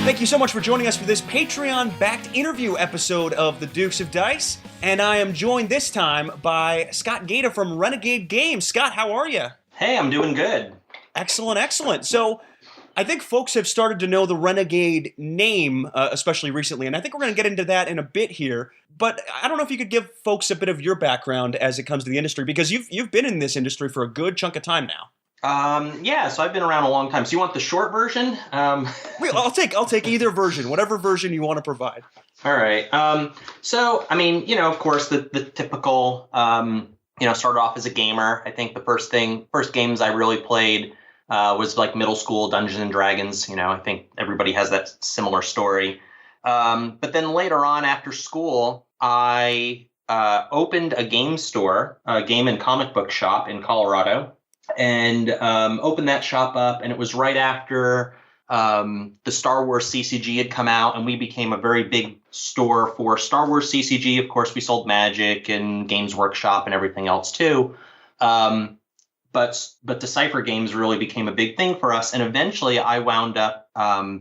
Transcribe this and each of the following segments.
Thank you so much for joining us for this Patreon-backed interview episode of The Dukes of Dice. And I am joined this time by Scott Gaeta from Renegade Games. Scott, how are you? Hey, I'm doing good. Excellent, excellent. So I think folks have started to know the Renegade name, especially recently, and I think we're going to get into that in a bit here. But I don't know if you could give folks a bit of your background as it comes to the industry, because you've been in this industry for a good chunk of time now. So I've been around a long time. So you want the short version? I'll take either version, whatever version you want to provide. All right. Of course, the typical, started off as a gamer. I think the first games I really played was like middle school Dungeons and Dragons. I think everybody has that similar story. But then later on after school, I opened a game store, a game and comic book shop in Colorado. And opened that shop up, and it was right after the Star Wars CCG had come out, and we became a very big store for Star Wars CCG. Of course, we sold Magic and Games Workshop and everything else too. But Decipher Games really became a big thing for us, and eventually I wound up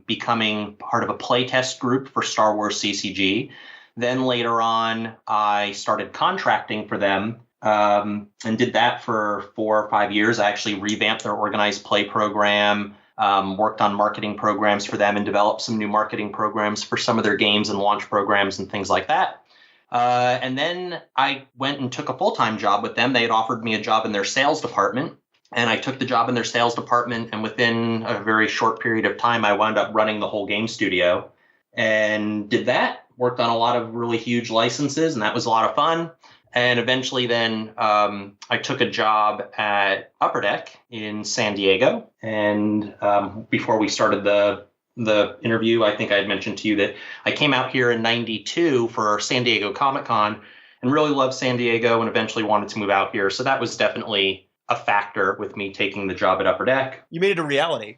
becoming part of a playtest group for Star Wars CCG. Then later on, I started contracting for them. And did that for 4 or 5 years. I actually revamped their organized play program, worked on marketing programs for them, and developed some new marketing programs for some of their games and launch programs and things like that. And then I went and took a full-time job with them. They had offered me a job in their sales department, and I took the job in their sales department. And within a very short period of time, I wound up running the whole game studio and did that. Worked on a lot of really huge licenses, and that was a lot of fun. And eventually then I took a job at Upper Deck in San Diego. And before we started the interview, I think I had mentioned to you that I came out here in '92 for San Diego Comic-Con and really loved San Diego and eventually wanted to move out here. So that was definitely a factor with me taking the job at Upper Deck. You made it a reality.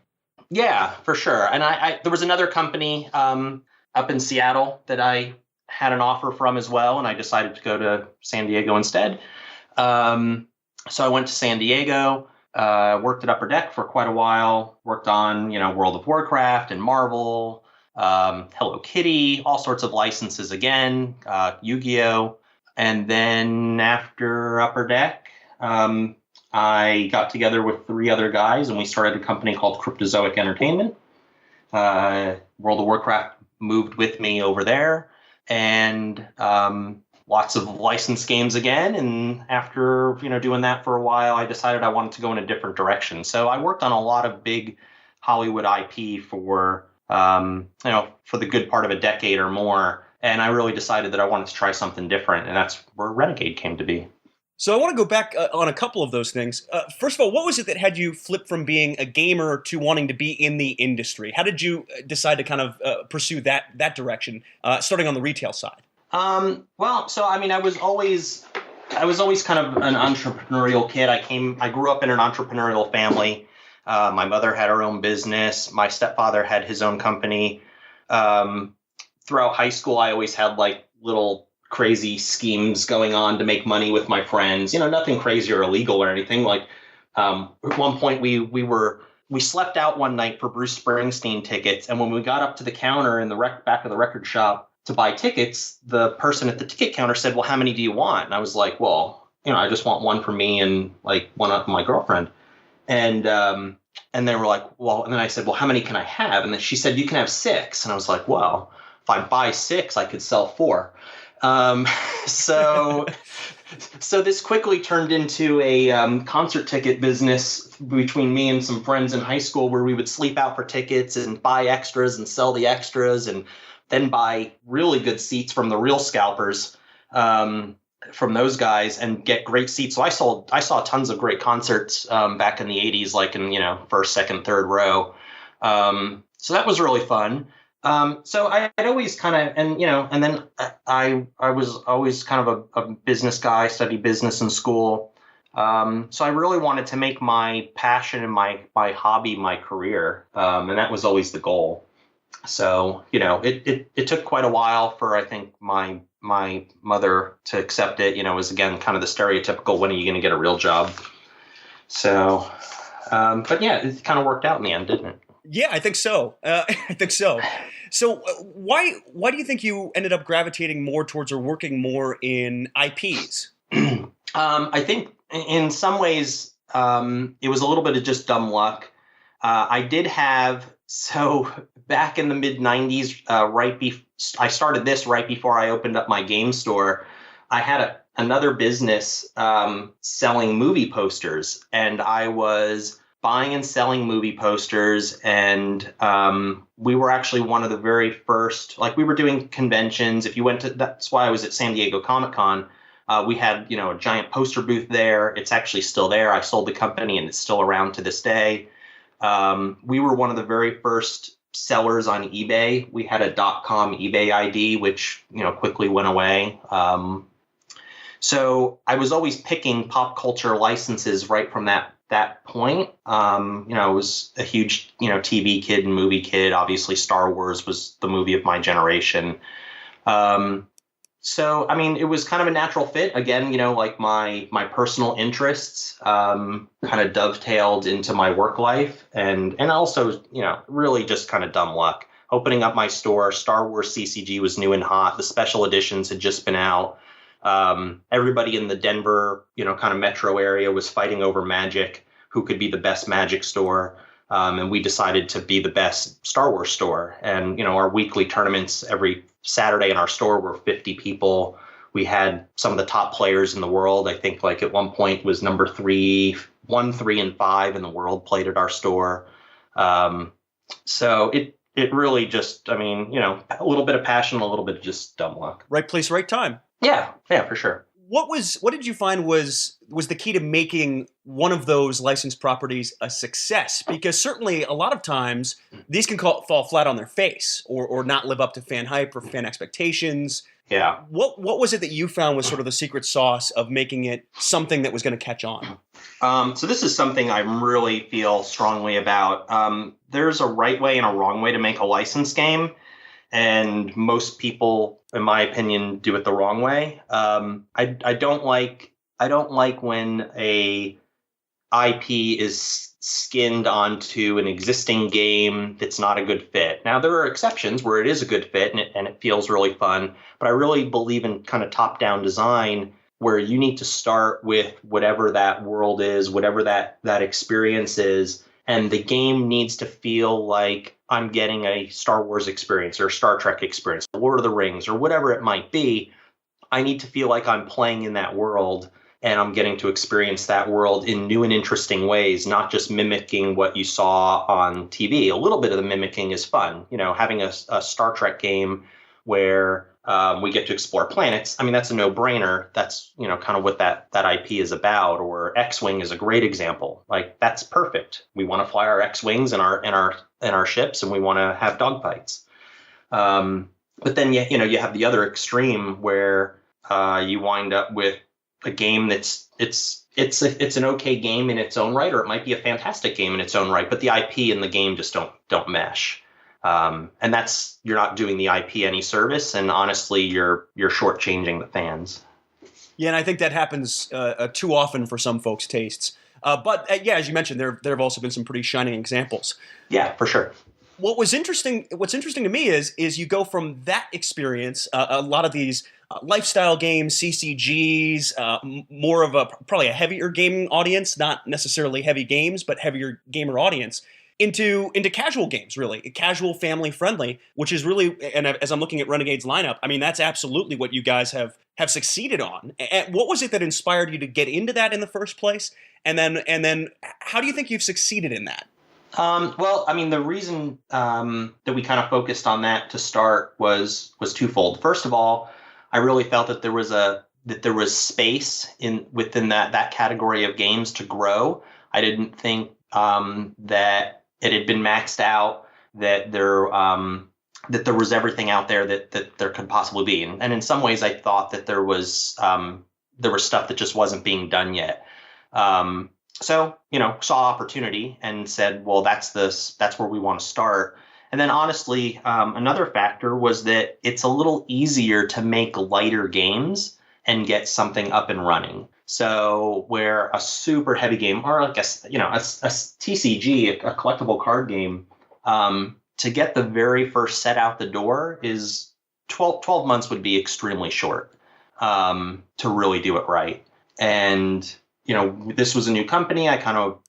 Yeah, for sure. And there was another company up in Seattle that I had an offer from as well, and I decided to go to San Diego instead. So I went to San Diego, worked at Upper Deck for quite a while, worked on, World of Warcraft and Marvel, Hello Kitty, all sorts of licenses again, Yu-Gi-Oh! And then after Upper Deck, I got together with 3 other guys, and we started a company called Cryptozoic Entertainment. World of Warcraft moved with me over there. And lots of licensed games again. And after, doing that for a while, I decided I wanted to go in a different direction. So I worked on a lot of big Hollywood IP for the good part of a decade or more. And I really decided that I wanted to try something different. And that's where Renegade came to be. So I want to go back on a couple of those things. First of all, what was it that had you flip from being a gamer to wanting to be in the industry? How did you decide to kind of pursue that direction, starting on the retail side? I was always kind of an entrepreneurial kid. I grew up in an entrepreneurial family. My mother had her own business. My stepfather had his own company. Throughout high school, I always had like little crazy schemes going on to make money with my friends, nothing crazy or illegal or anything. Like at one point we slept out one night for Bruce Springsteen tickets. And when we got up to the counter in the back of the record shop to buy tickets, the person at the ticket counter said, well, how many do you want? And I was like, well, I just want one for me and like one for my girlfriend. And they were like, well, and then I said, well, how many can I have? And then she said, you can have 6. And I was like, well, if I buy 6, I could sell 4. So this quickly turned into a concert ticket business between me and some friends in high school, where we would sleep out for tickets and buy extras and sell the extras, and then buy really good seats from the real scalpers, from those guys, and get great seats. So I saw tons of great concerts back in the 80s, like in first, second, third row. So that was really fun. So I'd always kind of, and then I was always kind of a business guy, studied business in school. So I really wanted to make my passion and my hobby my career. And that was always the goal. So, it took quite a while for, I think, my mother to accept it. It was, again, kind of the stereotypical, when are you going to get a real job? So, but yeah, it kind of worked out in the end, didn't it? Yeah, I think so. I think so. So why do you think you ended up gravitating more towards or working more in IPs? I think in some ways it was a little bit of just dumb luck. I did have so back in the mid '90s, I started this right before I opened up my game store. I had another business selling movie posters, and I was buying and selling movie posters. And we were actually one of the very first, like we were doing conventions. If you went to, that's why I was at San Diego Comic-Con. We had, a giant poster booth there. It's actually still there. I sold the company and it's still around to this day. We were one of the very first sellers on eBay. We had a .com eBay ID, which, quickly went away. So I was always picking pop culture licenses right from that point. I was a huge, TV kid and movie kid. Obviously, Star Wars was the movie of my generation. So, it was kind of a natural fit. Again, like my personal interests kind of dovetailed into my work life. And also, really just kind of dumb luck. Opening up my store, Star Wars CCG was new and hot. The special editions had just been out. Everybody in the Denver, kind of metro area was fighting over Magic, who could be the best Magic store. And we decided to be the best Star Wars store. And, our weekly tournaments every Saturday in our store were 50 people. We had some of the top players in the world. I think like at one point was number 3, 1, 3, and 5 in the world played at our store. So it really just, a little bit of passion, a little bit of just dumb luck. Right place, right time. Yeah, for sure. What did you find was the key to making one of those licensed properties a success? Because certainly a lot of times these can fall flat on their face or not live up to fan hype or fan expectations. Yeah. What was it that you found was sort of the secret sauce of making it something that was going to catch on? So this is something I really feel strongly about. There's a right way and a wrong way to make a licensed game. And most people, in my opinion, do it the wrong way. I don't like when a IP is skinned onto an existing game that's not a good fit. Now, there are exceptions where it is a good fit and it feels really fun. But I really believe in kind of top-down design where you need to start with whatever that world is, whatever that experience is. And the game needs to feel like I'm getting a Star Wars experience or a Star Trek experience, Lord of the Rings, or whatever it might be. I need to feel like I'm playing in that world and I'm getting to experience that world in new and interesting ways, not just mimicking what you saw on TV. A little bit of the mimicking is fun. Having a Star Trek game where we get to explore planets. That's a no-brainer. That's, kind of what that IP is about. Or X-Wing is a great example. Like, that's perfect. We want to fly our X-Wings in our ships, and we want to have dogfights. But then, you have the other extreme where you wind up with a game that's it's an okay game in its own right, or it might be a fantastic game in its own right, but the IP and the game just don't mesh. And that's, you're not doing the IP any service, and honestly, you're shortchanging the fans. Yeah, and I think that happens too often for some folks' tastes. But as you mentioned, there have also been some pretty shining examples. Yeah, for sure. What's interesting to me is you go from that experience, a lot of these lifestyle games, CCGs, more of probably a heavier gaming audience, not necessarily heavy games, but heavier gamer audience, into casual games, really casual, family friendly, which is really, and as I'm looking at Renegade's lineup, that's absolutely what you guys have succeeded on. And what was it that inspired you to get into that in the first place? And then how do you think you've succeeded in that? Well, the reason that we kind of focused on that to start was twofold. First of all, I really felt that there was space within that category of games to grow. I didn't think that it had been maxed out, that there was everything out there that there could possibly be. And in some ways, I thought that there was stuff that just wasn't being done yet. So, saw opportunity and said, well, that's where we want to start. And then honestly, another factor was that it's a little easier to make lighter games and get something up and running. So where a super heavy game, or I guess, a TCG, a collectible card game, To get the very first set out the door is 12 months would be extremely short to really do it right. And, this was a new company. I kind of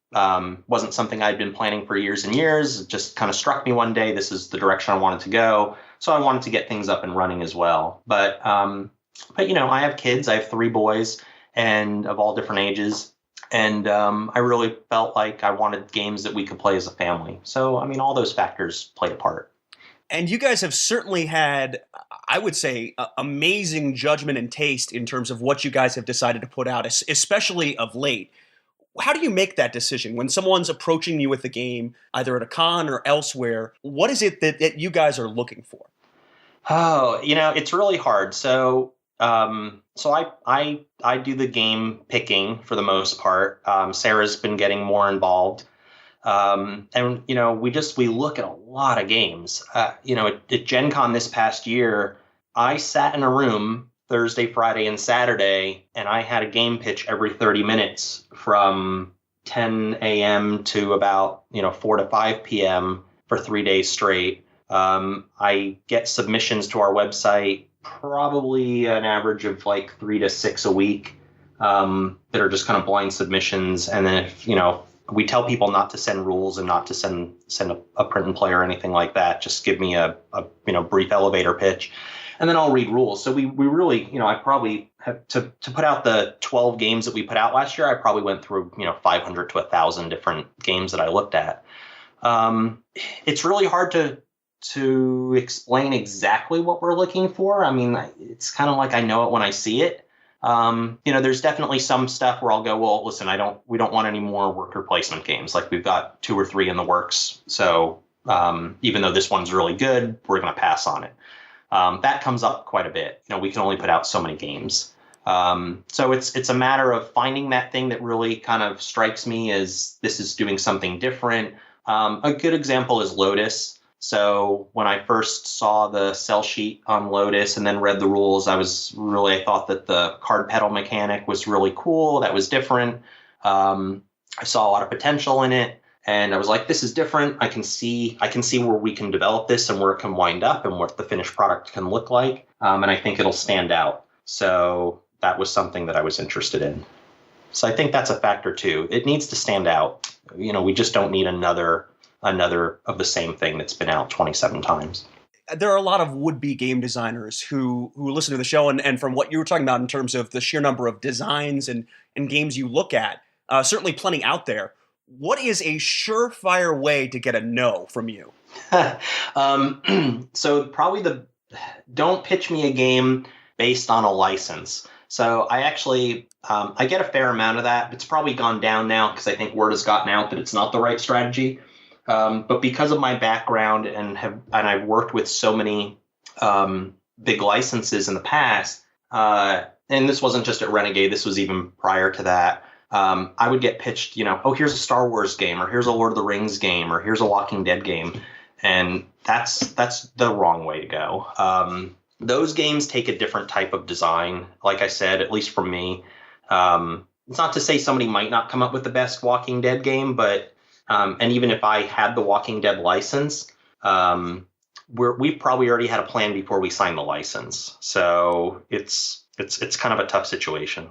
wasn't something I'd been planning for years and years. It just kind of struck me one day. This is the direction I wanted to go. So I wanted to get things up and running as well. But I have kids. I have 3 boys and of all different ages. And I really felt like I wanted games that we could play as a family. So, all those factors played a part. And you guys have certainly had, I would say, amazing judgment and taste in terms of what you guys have decided to put out, especially of late. How do you make that decision when someone's approaching you with a game, either at a con or elsewhere? What is it that you guys are looking for? Oh, it's really hard. So I do the game picking for the most part. Sarah's been getting more involved. And we look at a lot of games. At Gen Con this past year, I sat in a room Thursday, Friday, and Saturday, and I had a game pitch every 30 minutes from 10 a.m. to about 4 to 5 p.m. for 3 days straight. I get submissions to our website, probably an average of like 3 to 6 a week, that are just kind of blind submissions. And then if, we tell people not to send rules and not to send a print and play or anything like that. Just give me a brief elevator pitch, and then I'll read rules. So we really, I probably have to put out the 12 games that we put out last year. I probably went through 500 to 1,000 different games that I looked at. It's really hard to explain exactly what we're looking for. It's kind of like I know it when I see it. There's definitely some stuff where I'll go, well, listen, we don't want any more worker placement games. Like we've got 2 or 3 in the works. So even though this one's really good, we're going to pass on it. That comes up quite a bit. We can only put out so many games. So it's a matter of finding that thing that really kind of strikes me as this is doing something different. A good example is Lotus. So when I first saw the sell sheet on Lotus and then read the rules, I thought that the card pedal mechanic was really cool. That was different. I saw a lot of potential in it, and I was like, this is different. I can see where we can develop this and where it can wind up and what the finished product can look like. And I think it'll stand out. So that was something that I was interested in. So I think that's a factor too. It needs to stand out. We just don't need another of the same thing that's been out 27 times. There are a lot of would-be game designers who listen to the show, and from what you were talking about in terms of the sheer number of designs and games you look at, certainly plenty out there. What is a surefire way to get a no from you? So probably don't pitch me a game based on a license. So I actually, I get a fair amount of that. It's probably gone down now because I think word has gotten out that it's not the right strategy. But because of my background and I've worked with so many big licenses in the past, and this wasn't just at Renegade, this was even prior to that, I would get pitched, here's a Star Wars game, or here's a Lord of the Rings game, or here's a Walking Dead game. And that's the wrong way to go. Those games take a different type of design. Like I said, at least for me, it's not to say somebody might not come up with the best Walking Dead game, but and even if I had the Walking Dead license, we've probably already had a plan before we signed the license. So it's kind of a tough situation.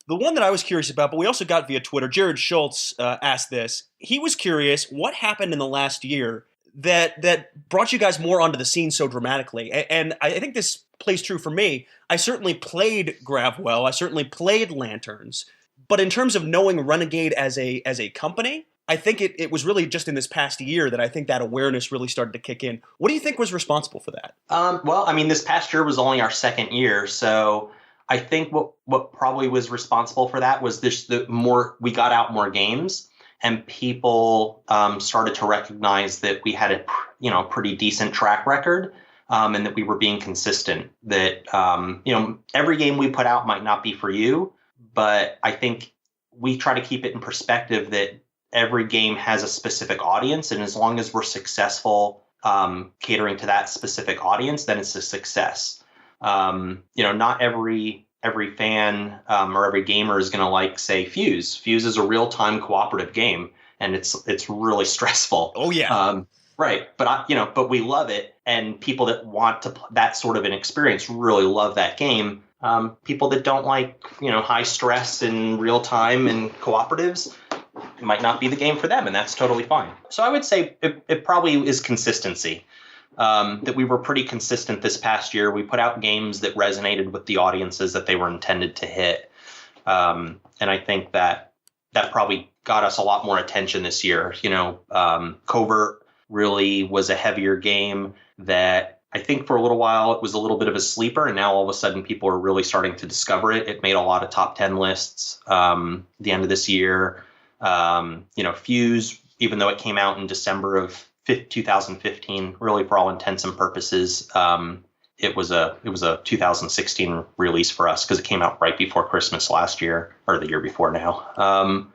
The one that I was curious about, but we also got via Twitter, Jared Schultz asked this. He was curious what happened in the last year that brought you guys more onto the scene so dramatically. And I think this plays true for me. I certainly played Gravwell. I certainly played Lanterns. But in terms of knowing Renegade as a company, I think it was really just in this past year that I think that awareness really started to kick in. What do you think was responsible for that? This past year was only our second year. So I think what probably was responsible for that was we got out more games, and people started to recognize that we had a pretty decent track record, and that we were being consistent. That every game we put out might not be for you, but I think we try to keep it in perspective that every game has a specific audience, and as long as we're successful catering to that specific audience, then it's a success. Not every fan or every gamer is going to like, say, Fuse. Fuse is a real-time cooperative game, and it's really stressful. Oh yeah. Right. But we love it. And people that want that sort of an experience really love that game. People that don't like, high stress and real time and cooperatives, it might not be the game for them. And that's totally fine. So I would say it probably is consistency. That we were pretty consistent this past year. We put out games that resonated with the audiences that they were intended to hit. And I think that probably got us a lot more attention this year. Covert really was a heavier game that I think for a little while it was a little bit of a sleeper, and now all of a sudden people are really starting to discover it. It made a lot of top 10 lists the end of this year. Fuse, even though it came out in December of 2015, really for all intents and purposes, it was a 2016 release for us because it came out right before Christmas last year, or the year before now.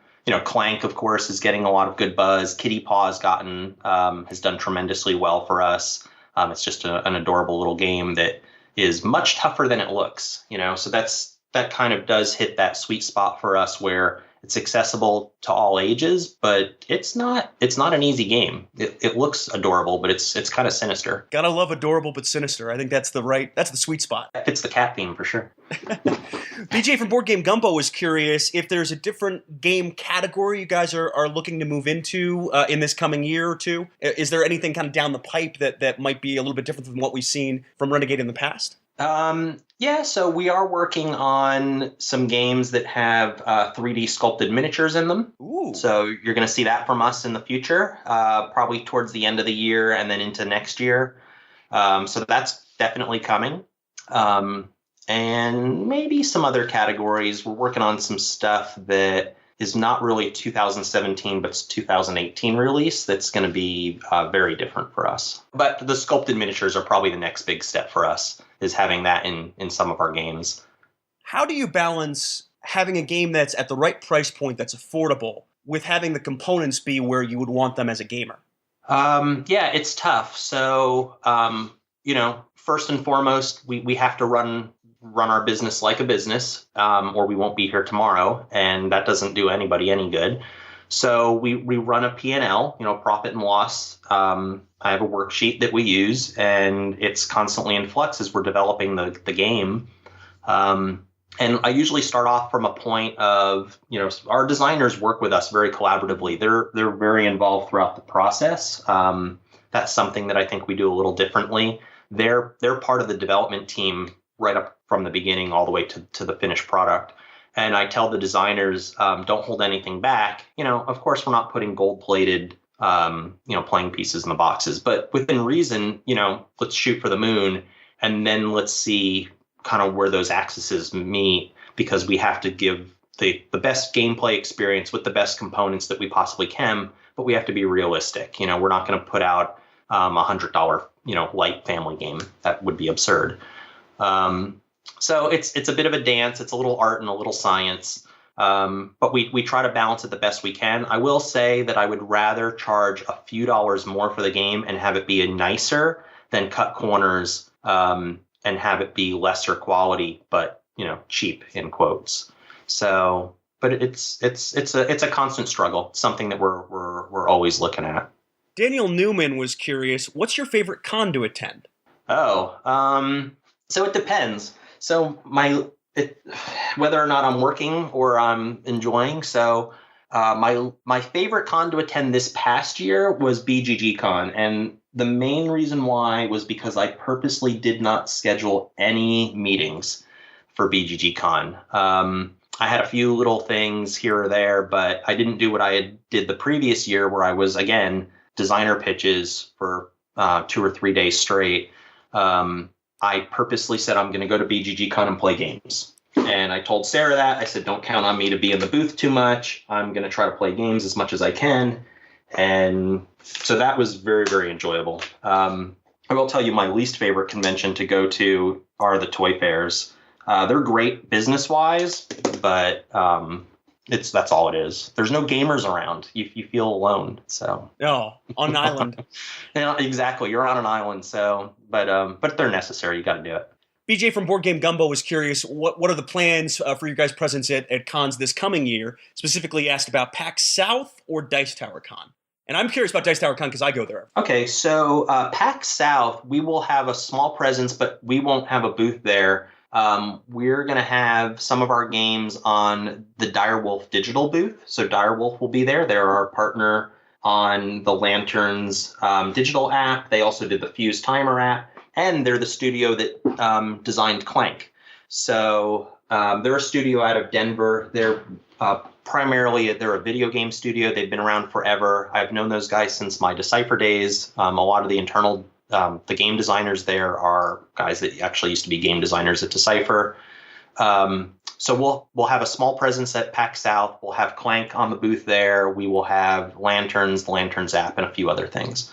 Clank, of course, is getting a lot of good buzz. Kitty Paw has done tremendously well for us. It's just an adorable little game that is much tougher than it looks. So that kind of does hit that sweet spot for us where it's accessible to all ages, but it's not an easy game. It looks adorable, but it's kind of sinister. Gotta love adorable but sinister. I think that's the sweet spot. That fits the cat theme for sure. BJ from Board Game Gumbo was curious if there's a different game category you guys are looking to move into in this coming year or two. Is there anything kind of down the pipe that might be a little bit different than what we've seen from Renegade in the past? So we are working on some games that have 3D sculpted miniatures in them. Ooh. So you're going to see that from us in the future, probably towards the end of the year and then into next year. So that's definitely coming. And maybe some other categories. We're working on some stuff that is not really 2017, but it's 2018 release that's going to be very different for us. But the sculpted miniatures are probably the next big step for us, is having that in some of our games. How do you balance having a game that's at the right price point that's affordable with having the components be where you would want them as a gamer? It's tough. So, first and foremost, we have to run our business like a business, or we won't be here tomorrow, and that doesn't do anybody any good. So we run a P&L, profit and loss. I have a worksheet that we use, and it's constantly in flux as we're developing the game. And I usually start off from a point of, our designers work with us very collaboratively. They're very involved throughout the process. That's something that I think we do a little differently. They're part of the development team right up from the beginning all the way to the finished product. And I tell the designers, don't hold anything back. Of course, we're not putting gold-plated, playing pieces in the boxes, but within reason, let's shoot for the moon, and then let's see kind of where those axes meet, because we have to give the best gameplay experience with the best components that we possibly can, but we have to be realistic. We're not going to put out $100, light family game. That would be absurd. So it's a bit of a dance. It's a little art and a little science. But we try to balance it the best we can. I will say that I would rather charge a few dollars more for the game and have it be nicer than cut corners and have it be lesser quality, but cheap in quotes. So, but it's a constant struggle. Something that we're always looking at. Daniel Newman was curious, what's your favorite con to attend? So it depends. So whether or not I'm working or I'm enjoying. So my favorite con to attend this past year was BGG Con, and the main reason why was because I purposely did not schedule any meetings for BGG Con. I had a few little things here or there, but I didn't do what I did the previous year, where I was, again, designer pitches for 2 or 3 days straight. I purposely said I'm going to go to BGG Con and play games. And I told Sarah that. I said, don't count on me to be in the booth too much. I'm going to try to play games as much as I can. And so that was very, very enjoyable. I will tell you, my least favorite convention to go to are the toy fairs. They're great business-wise, but that's all it is. There's no gamers around. You feel alone. So on an island. Exactly. You're on an island. So, but they're necessary. You got to do it. BJ from Board Game Gumbo was curious, what are the plans for your guys' presence at cons this coming year? Specifically asked about PAX South or Dice Tower Con. And I'm curious about Dice Tower Con because I go there. Okay, so PAX South, we will have a small presence, but we won't have a booth there. We're going to have some of our games on the Direwolf digital booth. So Direwolf will be there. They're our partner on the Lanterns digital app. They also did the Fuse Timer app, and they're the studio that designed Clank. So they're a studio out of Denver. They're primarily, they're a video game studio. They've been around forever. I've known those guys since my Decipher days. A lot of the internal, the game designers there are guys that actually used to be game designers at Decipher. So we'll have a small presence at PAX South. We'll have Clank on the booth there. We will have Lanterns, the Lanterns app, and a few other things.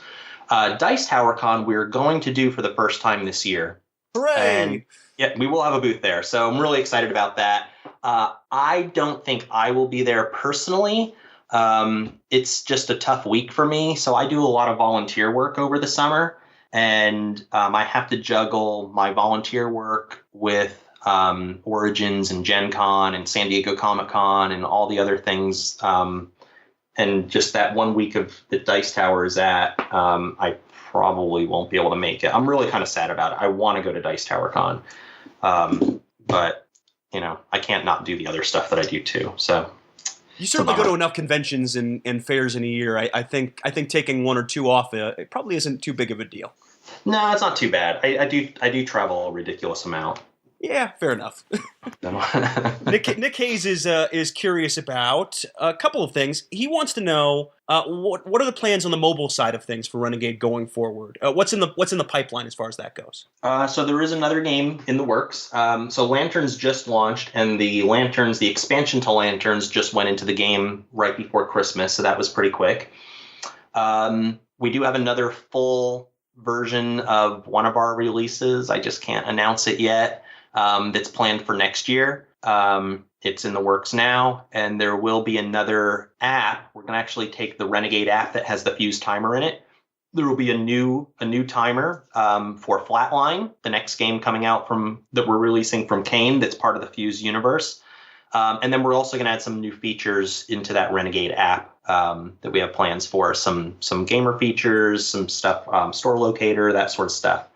Dice Tower Con we're going to do for the first time this year. Hooray! And yeah, we will have a booth there. So I'm really excited about that. I don't think I will be there personally. It's just a tough week for me. So I do a lot of volunteer work over the summer. And I have to juggle my volunteer work with Origins and Gen Con and San Diego Comic-Con and all the other things. And just that 1 week of the Dice Tower is at, I probably won't be able to make it. I'm really kind of sad about it. I want to go to Dice Tower Con. But, I can't not do the other stuff that I do too. So you certainly go to enough conventions and fairs in a year. I think taking 1 or 2 off it probably isn't too big of a deal. No, it's not too bad. I do travel a ridiculous amount. Yeah, fair enough. Nick Hayes is curious about a couple of things. He wants to know what are the plans on the mobile side of things for Renegade going forward. What's in the pipeline as far as that goes? So there is another game in the works. So Lanterns just launched, and the expansion to Lanterns just went into the game right before Christmas. So that was pretty quick. We do have another full version of one of our releases. I just can't announce it yet. That's planned for next year. It's in the works now, and there will be another app. We're going to actually take the Renegade app that has the Fuse Timer in it. There will be a new timer for Flatline, the next game coming out that we're releasing from Kane that's part of the Fuse universe. And then we're also going to add some new features into that Renegade app that we have plans for. Some gamer features, some stuff, store locator, that sort of stuff.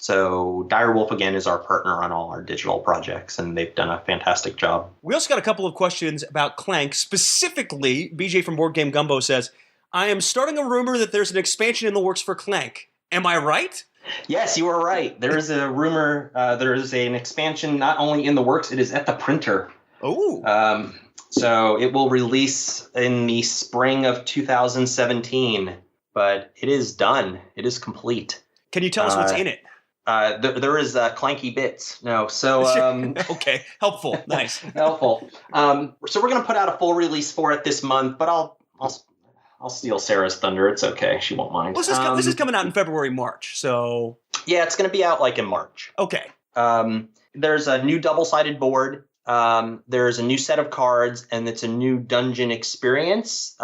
So Direwolf, again, is our partner on all our digital projects, and they've done a fantastic job. We also got a couple of questions about Clank. Specifically, BJ from Board Game Gumbo says, I am starting a rumor that there's an expansion in the works for Clank. Am I right? Yes, you are right. There is a rumor. There is an expansion not only in the works, it is at the printer. Oh. So it will release in the spring of 2017, but it is done. It is complete. Can you tell us what's in it? There is clanky bits. No, so okay, helpful, nice, helpful. So we're gonna put out a full release for it this month, but I'll steal Sarah's thunder. It's okay, she won't mind. Well, this is coming out in February, March, so yeah, it's gonna be out like in March. Okay. There's a new double-sided board. There's a new set of cards, and it's a new dungeon experience.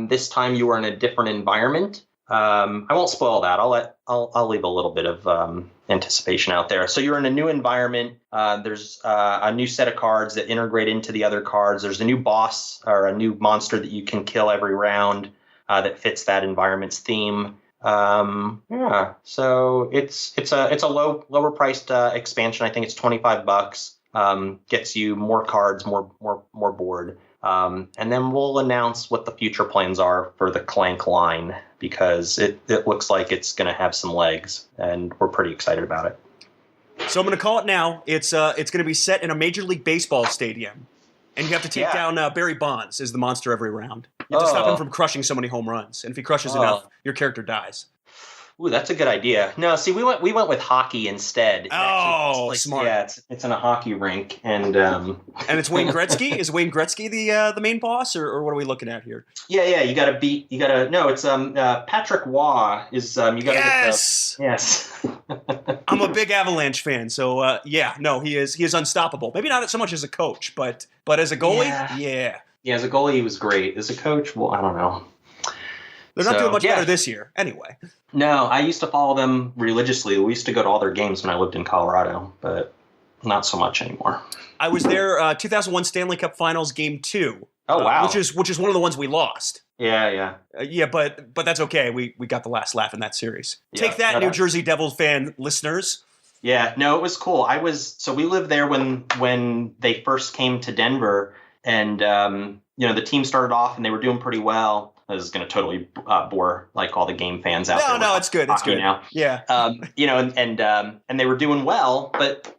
This time you are in a different environment. I won't spoil that. I'll leave a little bit of anticipation out there. So you're in a new environment. There's a new set of cards that integrate into the other cards. There's a new boss or a new monster that you can kill every round that fits that environment's theme. Yeah. So it's a lower priced expansion. I think it's $25. Gets you more cards, more board. And then we'll announce what the future plans are for the Clank line, because it looks like it's going to have some legs, and we're pretty excited about it. So I'm going to call it now. It's going to be set in a Major League Baseball stadium, and you have to take down Barry Bonds as the monster every round. You have to stop him from crushing so many home runs, and if he crushes enough, your character dies. Ooh, that's a good idea. No, see, we went with hockey instead. Smart. Yeah, it's in a hockey rink, and it's Wayne Gretzky. Is Wayne Gretzky the main boss, or what are we looking at here? Yeah. You got to. No, it's Patrick Waugh is. You got to. Yes. Yes. I'm a big Avalanche fan, so he is unstoppable. Maybe not so much as a coach, but as a goalie, yeah. Yeah, as a goalie, he was great. As a coach, well, I don't know. They're not doing much better this year, anyway. No, I used to follow them religiously. We used to go to all their games when I lived in Colorado, but not so much anymore. I was there 2001 Stanley Cup Finals Game 2. Oh, wow. Which is one of the ones we lost. Yeah. Yeah, but that's okay. We got the last laugh in that series. Yeah, Take that, New Jersey Devils fan listeners. Yeah, no, it was cool. So we lived there when they first came to Denver, and the team started off and they were doing pretty well. This is going to totally bore like all the game fans out there. No, it's good. It's good. Now. Yeah. And they were doing well,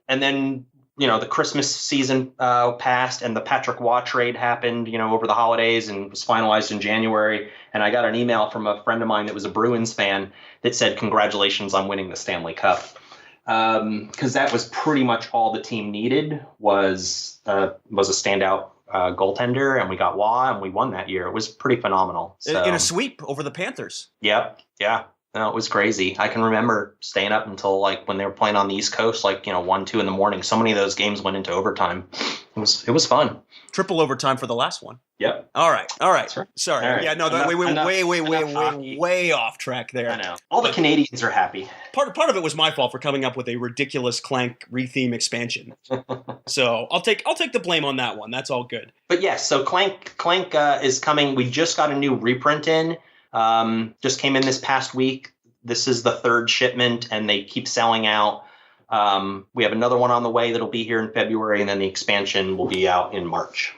and then the Christmas season passed, and the Patrick Waugh trade happened, over the holidays, and was finalized in January. And I got an email from a friend of mine that was a Bruins fan that said, "Congratulations on winning the Stanley Cup." Because that was pretty much all the team needed was a standout goaltender, and we got Waugh, and we won that year. It was pretty phenomenal. So, in a sweep over the Panthers. Yep. Yeah. No, it was crazy. I can remember staying up until like when they were playing on the East Coast, 1, 2 in the morning. So many of those games went into overtime. It was fun. Triple overtime for the last one. Yep. All right. Right. Sorry. All right. Yeah. No. We went way off track there. I know. All the Canadians are happy. Part of it was my fault for coming up with a ridiculous Clank retheme expansion. So I'll take the blame on that one. That's all good. But yes, so Clank is coming. We just got a new reprint in. Just came in this past week. This is the 3rd shipment, and they keep selling out. We have another one on the way that'll be here in February, and then the expansion will be out in March.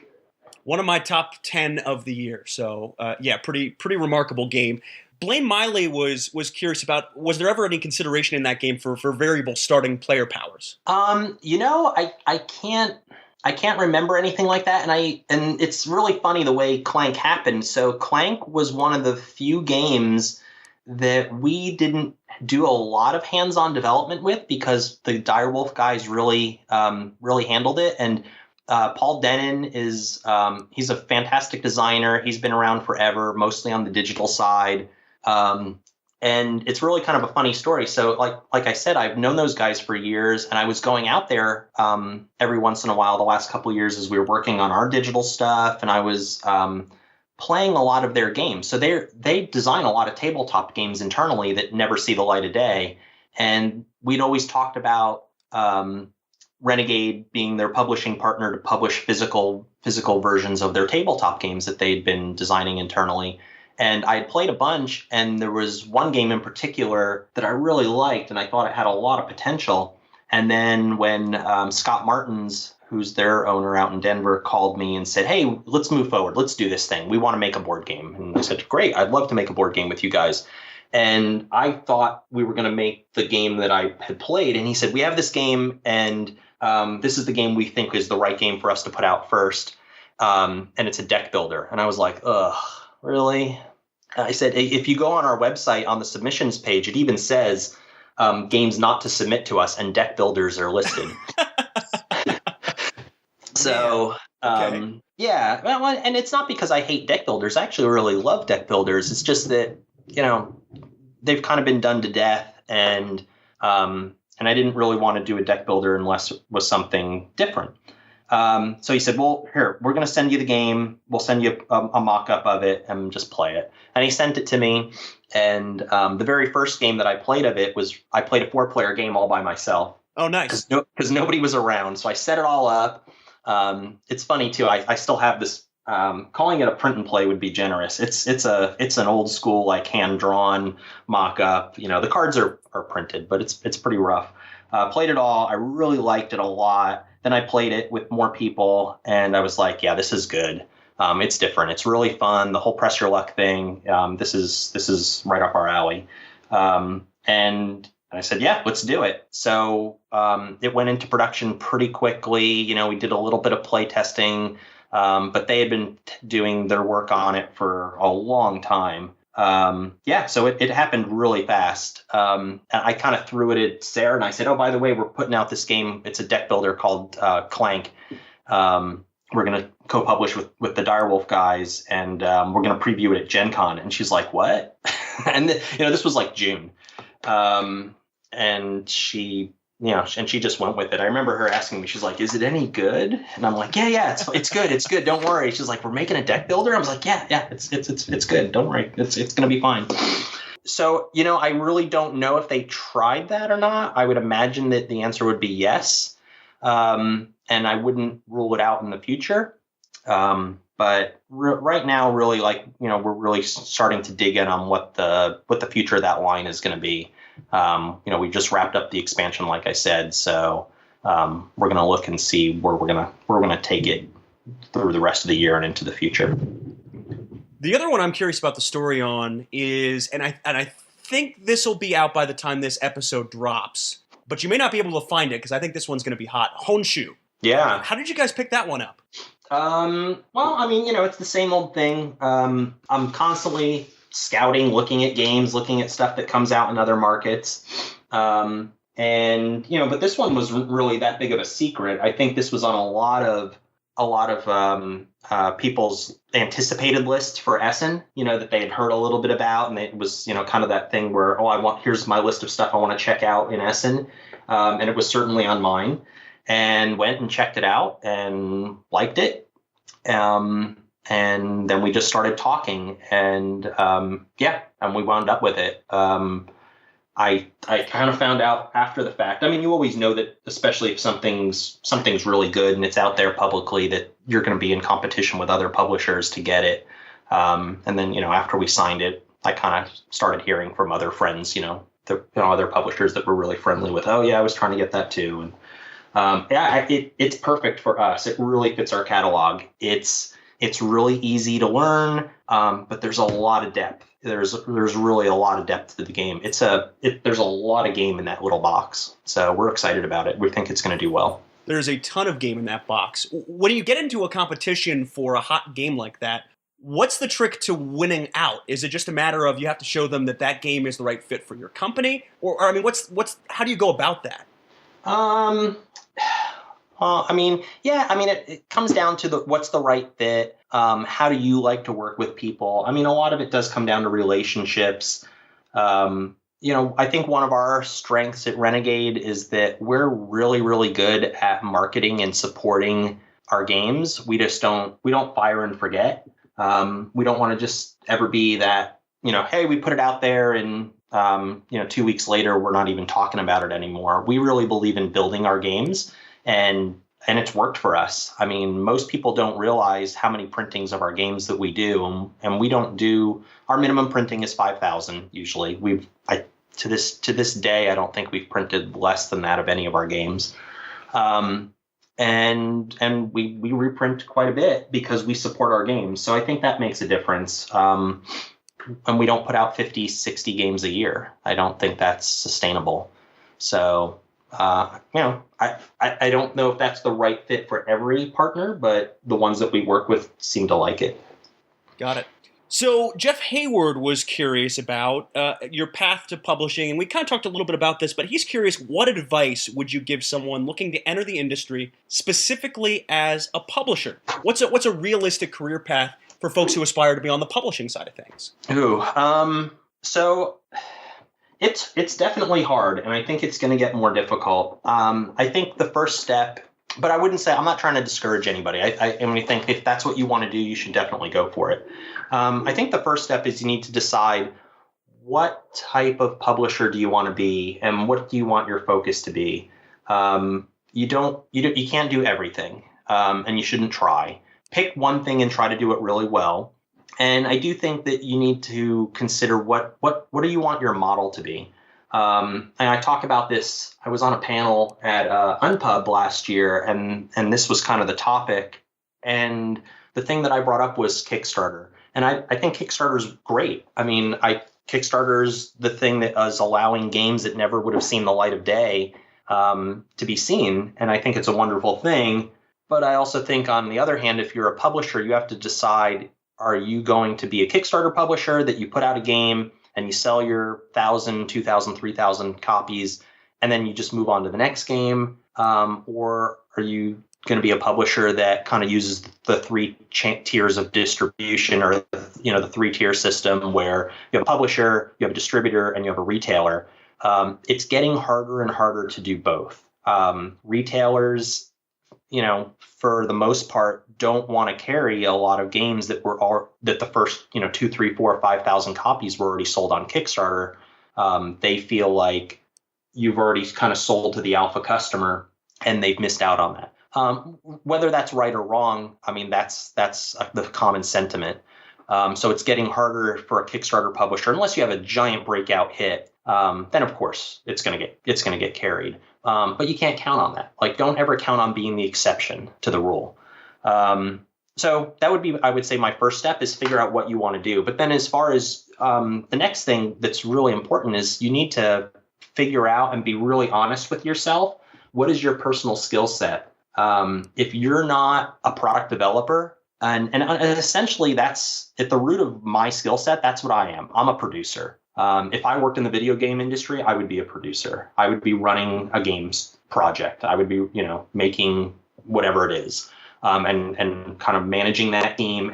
One of my top 10 of the year. So, pretty remarkable game. Blaine Miley was curious about, was there ever any consideration in that game for variable starting player powers? I can't remember anything like that, and it's really funny the way Clank happened. So Clank was one of the few games that we didn't do a lot of hands-on development with because the Direwolf guys really handled it. And Paul Denon is he's a fantastic designer. He's been around forever, mostly on the digital side. And it's really kind of a funny story. So like I said, I've known those guys for years, and I was going out there every once in a while the last couple of years as we were working on our digital stuff, and I was playing a lot of their games. So they design a lot of tabletop games internally that never see the light of day. And we'd always talked about Renegade being their publishing partner to publish physical versions of their tabletop games that they'd been designing internally. And I had played a bunch, and there was one game in particular that I really liked, and I thought it had a lot of potential. And then when Scott Martins, who's their owner out in Denver, called me and said, "Hey, let's move forward. Let's do this thing. We want to make a board game." And I said, "Great, I'd love to make a board game with you guys." And I thought we were going to make the game that I had played. And he said, "We have this game, and this is the game we think is the right game for us to put out first. And it's a deck builder." And I was like, "Ugh, really?" I said, "If you go on our website on the submissions page, it even says games not to submit to us, and deck builders are listed." So, okay. Yeah. Well, and it's not because I hate deck builders. I actually really love deck builders. It's just that, they've kind of been done to death, and I didn't really want to do a deck builder unless it was something different. So he said, "Well, here, we're going to send you the game. We'll send you a mock-up of it and just play it." And he sent it to me. And the very first game that I played of it was I played a 4-player game all by myself. Oh, nice. Because nobody was around. So I set it all up. It's funny, too. I still have this. Calling it a print and play would be generous. It's an old school, like hand-drawn mock-up. The cards are printed, but it's pretty rough. Played it all. I really liked it a lot. Then I played it with more people, and I was like, "Yeah, this is good. It's different. It's really fun. The whole press your luck thing. This is right up our alley." And I said, "Yeah, let's do it." So it went into production pretty quickly. We did a little bit of play testing, but they had been doing their work on it for a long time. So it happened really fast. And I kind of threw it at Sarah, and I said, "Oh, by the way, we're putting out this game. It's a deck builder called Clank. We're going to co-publish with the Direwolf guys, and we're going to preview it at Gen Con." And she's like, "What?" And this was like June. And she just went with it. I remember her asking me, she's like, "Is it any good?" And I'm like, yeah, it's good. It's good. Don't worry. She's like, "We're making a deck builder." I was like, yeah, it's good. Don't worry. It's going to be fine. So, I really don't know if they tried that or not. I would imagine that the answer would be yes. And I wouldn't rule it out in the future. But right now, really, like, we're really starting to dig in on what the future of that line is going to be. We just wrapped up the expansion, like I said, so we're going to look and see where we're going to take it through the rest of the year and into the future. The other one I'm curious about the story on is, and I think this will be out by the time this episode drops, but you may not be able to find it because I think this one's going to be hot. Honshu. Yeah. How did you guys pick that one up? Well, I mean, it's the same old thing. I'm constantly scouting, looking at games, looking at stuff that comes out in other markets. But this one was really that big of a secret. I think this was on a lot of people's anticipated lists for Essen, that they had heard a little bit about. And it was, kind of that thing where, here's my list of stuff I want to check out in Essen. And it was certainly on mine. And went and checked it out and liked it. And then we just started talking and we wound up with it. I kind of found out after the fact. I mean, you always know that, especially if something's really good and it's out there publicly, that you're going to be in competition with other publishers to get it. And then, after we signed it, I kind of started hearing from other friends, other publishers that were really friendly with, oh yeah, I was trying to get that too. And it's perfect for us. It really fits our catalog. It's really easy to learn, but there's a lot of depth. There's really a lot of depth to the game. There's a lot of game in that little box. So we're excited about it. We think it's going to do well. There's a ton of game in that box. When you get into a competition for a hot game like that, what's the trick to winning out? Is it just a matter of you have to show them that game is the right fit for your company? Or I mean, how do you go about that? It comes down to what's the right fit. How do you like to work with people? I mean, a lot of it does come down to relationships. I think one of our strengths at Renegade is that we're really, really good at marketing and supporting our games. We don't fire and forget. We don't want to just ever be that, hey, we put it out there and 2 weeks later, we're not even talking about it anymore. We really believe in building our games, and it's worked for us. I mean, most people don't realize how many printings of our games that we do, and we don't do, our minimum printing is 5,000 usually. To this day, I don't think we've printed less than that of any of our games. And we reprint quite a bit because we support our games. So I think that makes a difference. And we don't put out 50, 60 games a year. I don't think that's sustainable. So, I don't know if that's the right fit for every partner, but the ones that we work with seem to like it. Got it. So Jeff Hayward was curious about your path to publishing, and we kind of talked a little bit about this, but he's curious, what advice would you give someone looking to enter the industry, specifically as a publisher? What's a realistic career path for folks who aspire to be on the publishing side of things? So it's definitely hard, and I think it's going to get more difficult. I think the first step, but I wouldn't say, I'm not trying to discourage anybody. I think if that's what you want to do, you should definitely go for it. I think the first step is you need to decide what type of publisher do you want to be, and what do you want your focus to be. You can't do everything, and you shouldn't try. Pick one thing and try to do it really well. And I do think that you need to consider what do you want your model to be. And I talk about this. I was on a panel at Unpub last year, and this was kind of the topic. And the thing that I brought up was Kickstarter. And I think Kickstarter is great. I mean, Kickstarter's the thing that is allowing games that never would have seen the light of day to be seen. And I think it's a wonderful thing. But I also think, on the other hand, if you're a publisher, you have to decide, are you going to be a Kickstarter publisher that you put out a game and you sell your 1,000, 2,000, 3,000 copies, and then you just move on to the next game? Or are you going to be a publisher that kind of uses the three tiers of distribution, or the three-tier system where you have a publisher, you have a distributor, and you have a retailer? It's getting harder and harder to do both. Retailers, for the most part, don't want to carry a lot of games that the first 2, 3, 4, 5,000 copies were already sold on Kickstarter. They feel like you've already kind of sold to the alpha customer, and they've missed out on that. Whether that's right or wrong, I mean, that's the common sentiment. So it's getting harder for a Kickstarter publisher, unless you have a giant breakout hit. Then of course it's gonna get carried. But you can't count on that. Like, don't ever count on being the exception to the rule. So that would be, I would say, my first step is figure out what you want to do. But then as far as the next thing that's really important is you need to figure out and be really honest with yourself. What is your personal skill set? If you're not a product developer, and essentially that's at the root of my skill set, that's what I am. I'm a producer. If I worked in the video game industry, I would be a producer. I would be running a games project. I would be, making whatever it is. And kind of managing that team,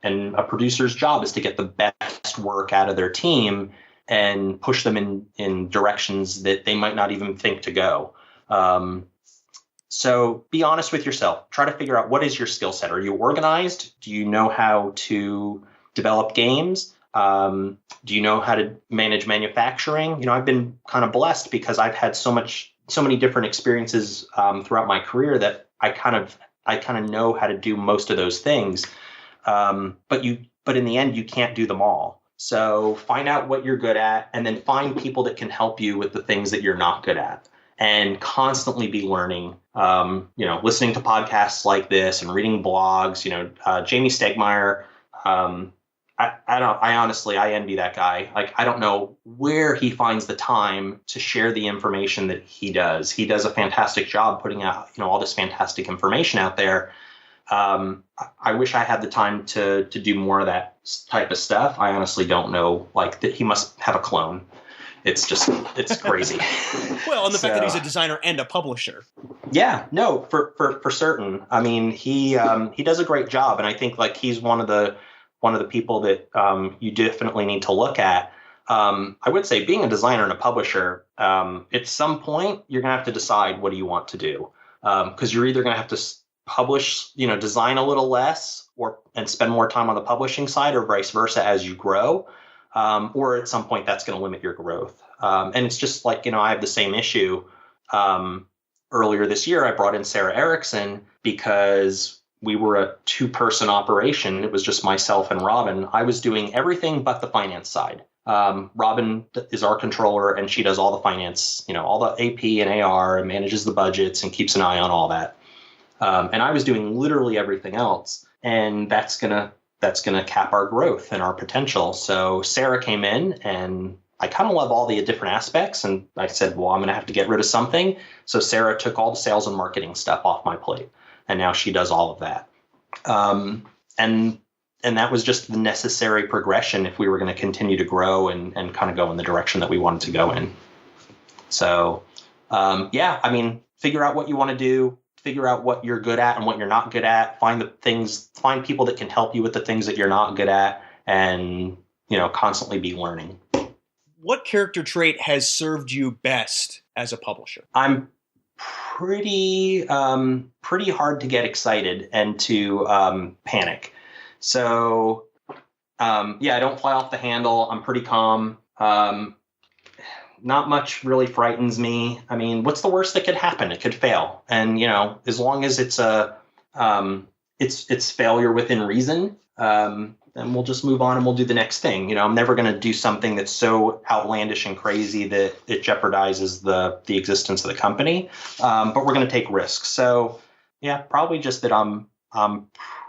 and a producer's job is to get the best work out of their team and push them in directions that they might not even think to go. So be honest with yourself. Try to figure out, what is your skill set? Are you organized? Do you know how to develop games? Do you know how to manage manufacturing? I've been kind of blessed because I've had so many different experiences throughout my career that I kind of know how to do most of those things. But in the end, you can't do them all. So find out what you're good at, and then find people that can help you with the things that you're not good at, and constantly be learning, listening to podcasts like this and reading blogs. Jamie Stegmaier, I honestly envy that guy. Like, I don't know where he finds the time to share the information that he does. He does a fantastic job putting out, all this fantastic information out there. I wish I had the time to do more of that type of stuff. I honestly don't know, like, that he must have a clone. It's crazy. Well, and the fact that he's a designer and a publisher. Yeah, no, for certain. I mean, he does a great job, and I think, like, he's one of the people that you definitely need to look at. I would say, being a designer and a publisher, at some point you're going to have to decide, what do you want to do? Because you're either going to have to publish, design a little less, and spend more time on the publishing side, or vice versa as you grow. Or at some point that's going to limit your growth. And it's just like, I have the same issue. Earlier this year, I brought in Sarah Erickson because we were a 2-person operation. It was just myself and Robin. I was doing everything but the finance side. Robin is our controller, and she does all the finance, all the AP and AR, and manages the budgets and keeps an eye on all that. And I was doing literally everything else. And that's gonna cap our growth and our potential. So Sarah came in, and I kind of love all the different aspects. And I said, well, I'm going to have to get rid of something. So Sarah took all the sales and marketing stuff off my plate. And now she does all of that. And that was just the necessary progression if we were going to continue to grow and kind of go in the direction that we wanted to go in. So, figure out what you want to do, figure out what you're good at and what you're not good at, find people that can help you with the things that you're not good at, and, constantly be learning. What character trait has served you best as a publisher? I'm pretty hard to get excited and to panic. So, I don't fly off the handle. I'm pretty calm. Not much really frightens me. I mean, what's the worst that could happen? It could fail. And, as long as it's it's failure within reason, then we'll just move on and we'll do the next thing. I'm never going to do something that's so outlandish and crazy that it jeopardizes the existence of the company. But we're going to take risks. So yeah, probably just that I'm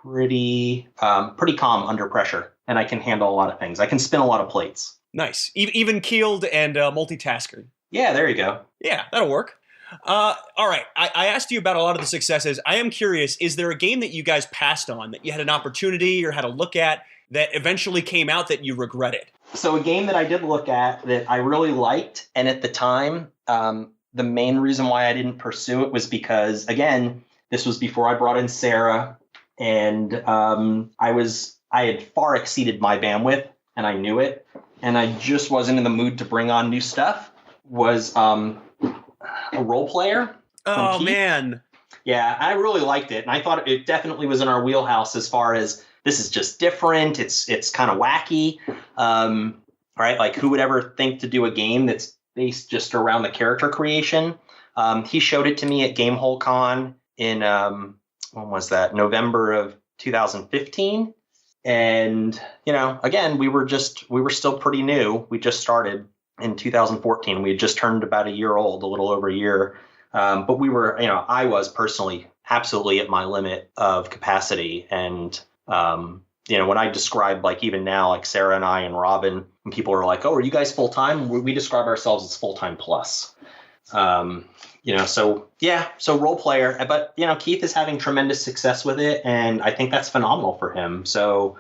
pretty calm under pressure, and I can handle a lot of things. I can spin a lot of plates. Nice. Even keeled and multitasker. Yeah, there you go. Yeah, that'll work. All right. I asked you about a lot of the successes. I am curious, is there a game that you guys passed on that you had an opportunity or had a look at that eventually came out that you regretted? So a game that I did look at that I really liked, and at the time, the main reason why I didn't pursue it was because, again, this was before I brought in Sarah, and I had far exceeded my bandwidth, and I knew it, and I just wasn't in the mood to bring on new stuff, was a role player. Oh, man. Yeah, I really liked it, and I thought it definitely was in our wheelhouse as far as this is just different. It's kind of wacky, right? Like, who would ever think to do a game that's based just around the character creation? He showed it to me at Gamehole Con in when was that? November of 2015. And, again, we were still pretty new. We just started in 2014. We had just turned about a year old, a little over a year. But we were, I was personally absolutely at my limit of capacity. And, when I describe, like, even now, like Sarah and I and Robin, and people are like, oh, are you guys full time? We describe ourselves as full time plus. So role player, but Keith is having tremendous success with it, and I think that's phenomenal for him. So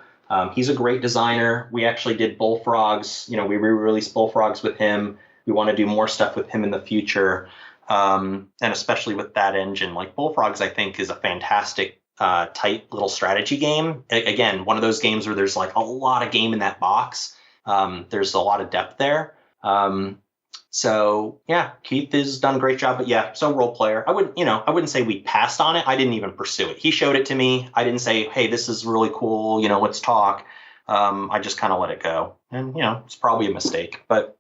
he's a great designer. We actually did Bullfrogs. We re-released Bullfrogs with him. We want to do more stuff with him in the future, and especially with that engine. Like Bullfrogs, I think is a fantastic, tight little strategy game. Again, one of those games where there's like a lot of game in that box. There's a lot of depth there. So yeah, Keith has done a great job, but yeah, so role player. I wouldn't say we passed on it. I didn't even pursue it. He showed it to me. I didn't say, hey, this is really cool. Let's talk. I just kind of let it go, and it's probably a mistake, but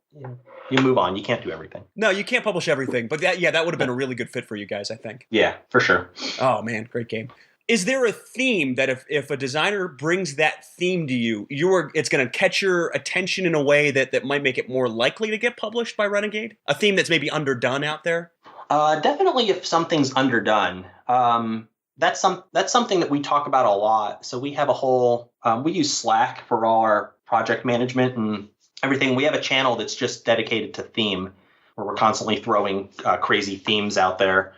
you move on. You can't do everything. No, you can't publish everything, but that would have been a really good fit for you guys, I think. Yeah, for sure. Oh man, great game. Is there a theme that if a designer brings that theme to you, it's going to catch your attention in a way that might make it more likely to get published by Renegade? A theme that's maybe underdone out there? Definitely if something's underdone. That's something that we talk about a lot. So we have a whole, we use Slack for all our project management and everything. We have a channel that's just dedicated to theme, where we're constantly throwing crazy themes out there.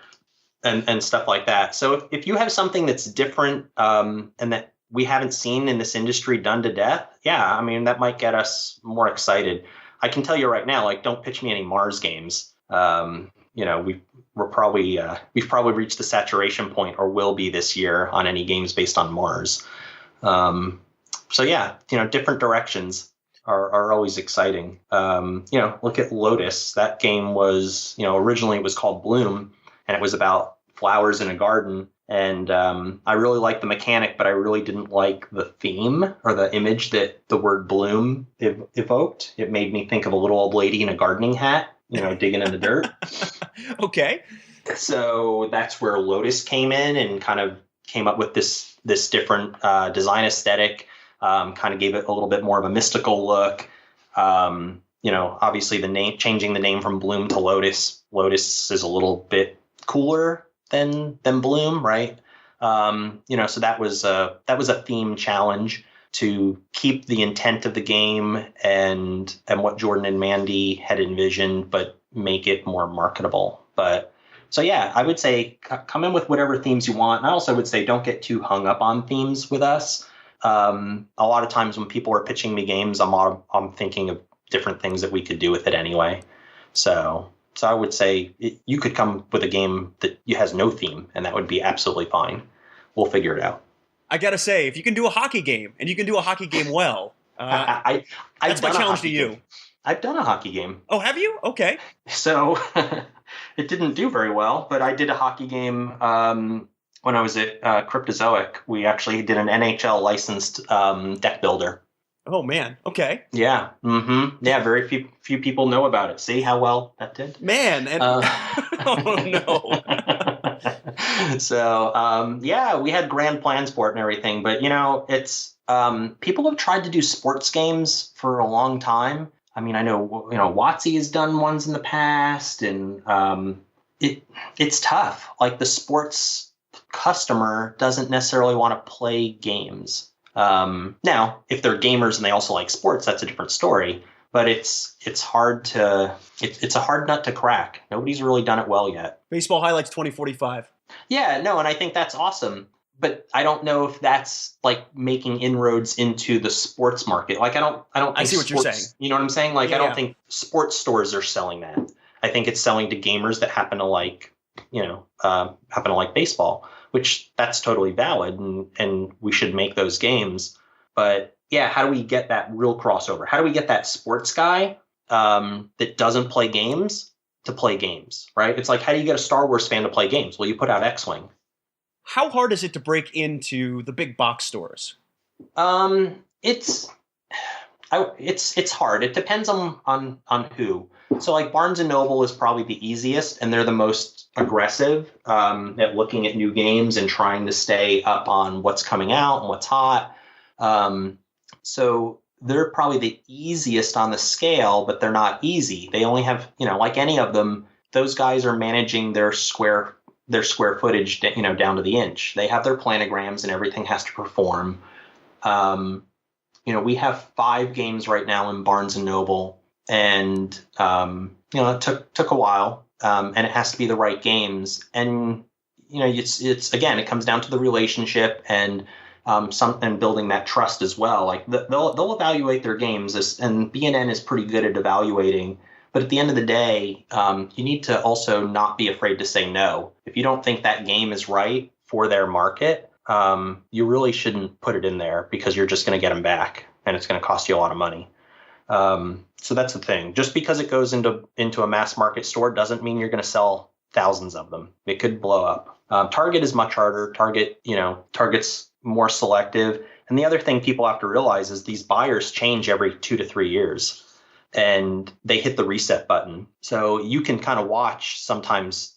And stuff like that. So if you have something that's different and that we haven't seen in this industry done to death, yeah, I mean, that might get us more excited. I can tell you right now, like, don't pitch me any Mars games. We've probably reached the saturation point, or will be this year, on any games based on Mars. So yeah, different directions are always exciting. Look at Lotus. That game was, originally it was called Bloom, and it was about flowers in a garden. And I really liked the mechanic, but I really didn't like the theme or the image that the word bloom evoked. It made me think of a little old lady in a gardening hat, digging in the dirt. Okay. So that's where Lotus came in and kind of came up with this different design aesthetic, kind of gave it a little bit more of a mystical look. Obviously changing the name from Bloom to Lotus. Lotus is a little bit cooler than Bloom, right? So that was a theme challenge to keep the intent of the game and what Jordan and Mandy had envisioned, but make it more marketable. But so yeah, I would say come in with whatever themes you want. And I also would say don't get too hung up on themes with us. A lot of times when people are pitching me games, I'm thinking of different things that we could do with it anyway. So I would say you could come with a game that has no theme, and that would be absolutely fine. We'll figure it out. I got to say, if you can do a hockey game, and you can do a hockey game well, that's my challenge to you. I've done a hockey game. Oh, have you? Okay. So it didn't do very well, but I did a hockey game when I was at Cryptozoic. We actually did an NHL licensed deck builder. Oh man. Okay. Yeah. Mm-hmm. Yeah. Very few people know about it. See how well that did? Man. And oh no. So yeah, we had grand plans for it and everything, but it's people have tried to do sports games for a long time. I mean, I know WotC has done ones in the past, and it's tough. Like the sports customer doesn't necessarily want to play games. Now, if they're gamers and they also like sports, that's a different story. But it's a hard nut to crack. Nobody's really done it well yet. Baseball Highlights 2045. Yeah, no, and I think that's awesome. But I don't know if that's like making inroads into the sports market. Like I don't think I see what you're saying. You know what I'm saying? Like I don't think sports stores are selling that. I think it's selling to gamers that happen to like baseball, which that's totally valid, and we should make those games. But yeah, how do we get that real crossover? How do we get that sports guy that doesn't play games to play games, right? It's like, how do you get a Star Wars fan to play games? Well, you put out X-Wing. How hard is it to break into the big box stores? It's It's hard. It depends on who. So like Barnes and Noble is probably the easiest, and they're the most aggressive at looking at new games and trying to stay up on what's coming out and what's hot. So they're probably the easiest on the scale, but they're not easy. They only have, like any of them, those guys are managing their square footage, down to the inch. They have their planograms and everything has to perform. We have 5 games right now in Barnes and Noble, and it took a while, and it has to be the right games. And it's again, it comes down to the relationship and and building that trust as well. Like they'll evaluate their games, and B&N is pretty good at evaluating. But at the end of the day, you need to also not be afraid to say no. If you don't think that game is right for their market, you really shouldn't put it in there, because you're just going to get them back, and it's going to cost you a lot of money. So that's the thing. Just because it goes into a mass market store doesn't mean you're going to sell thousands of them. It could blow up. Target is much harder. Target's more selective. And the other thing people have to realize is these buyers change every 2 to 3 years, and they hit the reset button. So you can kind of watch sometimes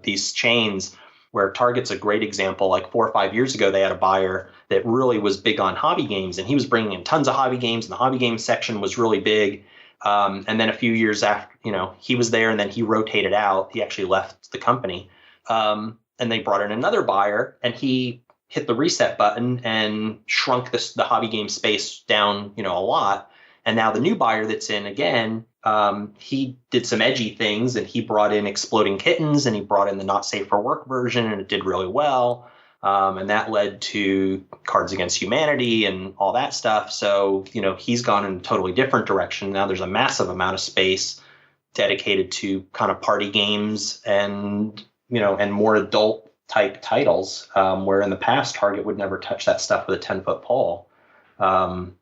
these chains where Target's a great example. Like 4 or 5 years ago, they had a buyer that really was big on hobby games, and he was bringing in tons of hobby games, and the hobby game section was really big. And then a few years after, he was there, and then he rotated out. He actually left the company, and they brought in another buyer, and he hit the reset button and shrunk the hobby game space down, a lot. And now the new buyer that's in again, he did some edgy things, and he brought in Exploding Kittens, and he brought in the Not Safe for Work version, and it did really well. And that led to Cards Against Humanity and all that stuff. So, he's gone in a totally different direction. Now there's a massive amount of space dedicated to kind of party games and more adult type titles, where in the past Target would never touch that stuff with a 10-foot pole. And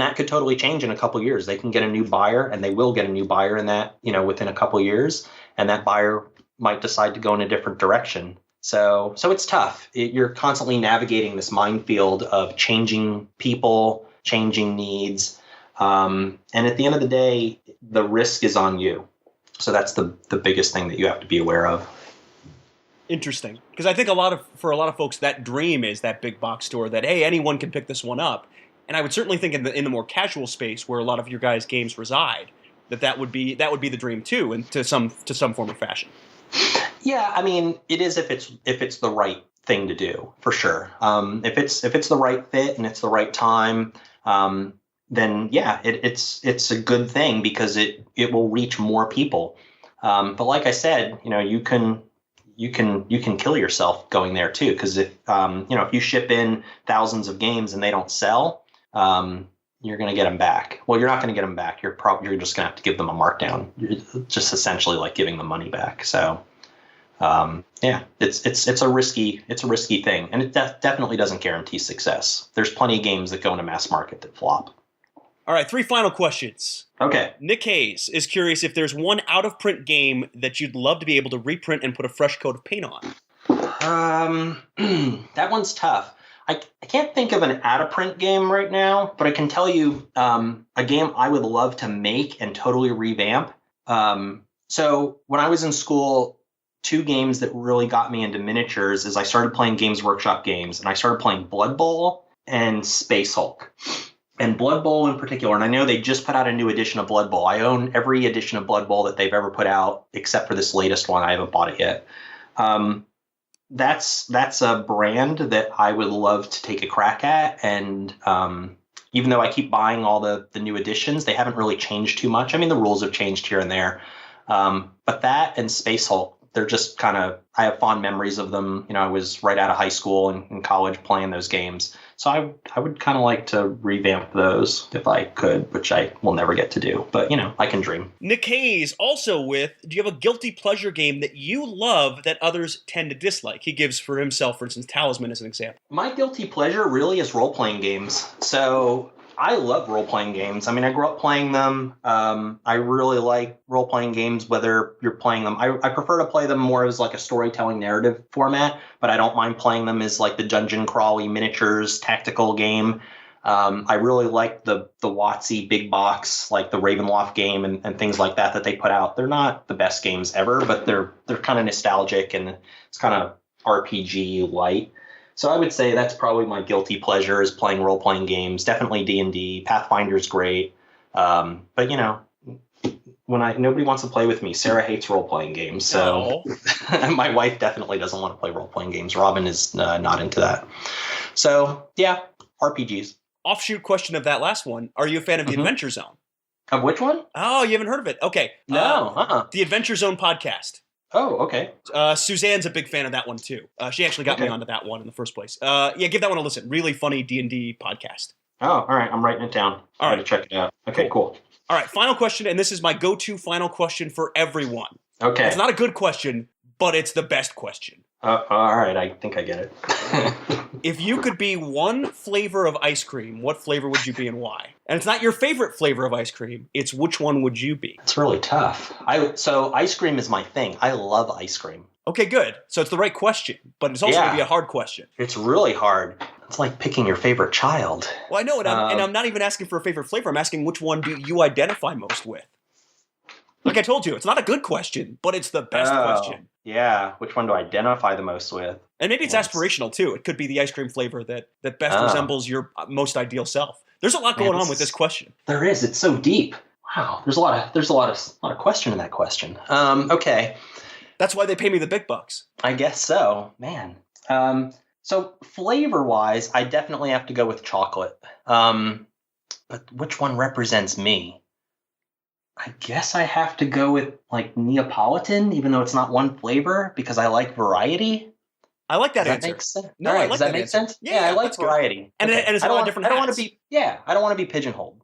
that could totally change in a couple of years. They can get a new buyer, and they will get a new buyer in that, within a couple of years, and that buyer might decide to go in a different direction. So it's tough. You're constantly navigating this minefield of changing people, changing needs. And at the end of the day, the risk is on you. So that's the biggest thing that you have to be aware of. Interesting. Because I think for a lot of folks, that dream is that big box store that, hey, anyone can pick this one up. And I would certainly think in the more casual space where a lot of your guys' games reside, that would be the dream too, and to some form or fashion. Yeah, I mean, it is if it's the right thing to do, for sure. If it's the right fit and it's the right time, then yeah, it's a good thing, because it will reach more people. But like I said, you can kill yourself going there too, because if you ship in thousands of games and they don't sell, you're going to get them back. Well, you're not going to get them back. You're just going to have to give them a markdown. It's just essentially like giving the money back. So, yeah, it's a risky thing, and it definitely doesn't guarantee success. There's plenty of games that go into mass market that flop. All right, 3 final questions. Okay. Nick Hayes is curious if there's one out-of-print game that you'd love to be able to reprint and put a fresh coat of paint on. That one's tough. I can't think of an out-of-print game right now, but I can tell you a game I would love to make and totally revamp. So when I was in school, 2 games that really got me into miniatures is I started playing Games Workshop games, and I started playing Blood Bowl and Space Hulk. And Blood Bowl in particular, and I know they just put out a new edition of Blood Bowl. I own every edition of Blood Bowl that they've ever put out, except for this latest one. I haven't bought it yet. That's a brand that I would love to take a crack at. And even though I keep buying all the new editions, they haven't really changed too much. I mean, the rules have changed here and there. But that and Space Hulk, they're just kind of, I have fond memories of them. I was right out of high school and college playing those games. So I would kind of like to revamp those if I could, which I will never get to do. But, I can dream. Nick Hayes also do you have a guilty pleasure game that you love that others tend to dislike? He gives for himself, for instance, Talisman as an example. My guilty pleasure really is role-playing games. So I love role-playing games. I mean, I grew up playing them. I really like role-playing games, whether you're playing them. I prefer to play them more as like a storytelling narrative format, but I don't mind playing them as like the dungeon crawly miniatures tactical game. I really like the WotC big box, like the Ravenloft game and things like that they put out. They're not the best games ever, but they're kind of nostalgic and it's kind of RPG light. So I would say that's probably my guilty pleasure is playing role-playing games. Definitely D&D. Pathfinder's great. But, you know, when nobody wants to play with me. Sarah hates role-playing games. So my wife definitely doesn't want to play role-playing games. Robin is not into that. So, yeah, RPGs. Offshoot question of that last one. Are you a fan of the Adventure Zone? Of which one? Oh, you haven't heard of it. Okay. No. The Adventure Zone podcast. Oh, okay. Suzanne's a big fan of that one, too. She actually got me onto that one in the first place. Yeah, give that one a listen. Really funny D&D podcast. Oh, all right. I'm writing it down. All right. To check it out. Okay, cool. All right, final question, and this is my go-to final question for everyone. Okay. It's not a good question, but it's the best question. All right. I think I get it. If you could be one flavor of ice cream, what flavor would you be and why? And it's not your favorite flavor of ice cream. It's which one would you be? It's really tough. So ice cream is my thing. I love ice cream. Okay, good. So it's the right question, but it's also going to be a hard question. It's really hard. It's like picking your favorite child. Well, I know, and I'm not even asking for a favorite flavor. I'm asking which one do you identify most with? Like I told you, it's not a good question, but it's the best question. Yeah, which one do I identify the most with? And maybe it's aspirational, too. It could be the ice cream flavor that best resembles your most ideal self. There's a lot going on with this question. There is. It's so deep. Wow. There's a lot of question in that question. Okay. That's why they pay me the big bucks. I guess so. Man. So flavor-wise, I definitely have to go with chocolate. But which one represents me? I guess I have to go with like Neapolitan, even though it's not one flavor, because I like variety. I like that Does answer. That make sense? No, All right, I like does that that make answer. sense? Yeah, I like variety. And it's a lot of different hats. I don't want to be pigeonholed.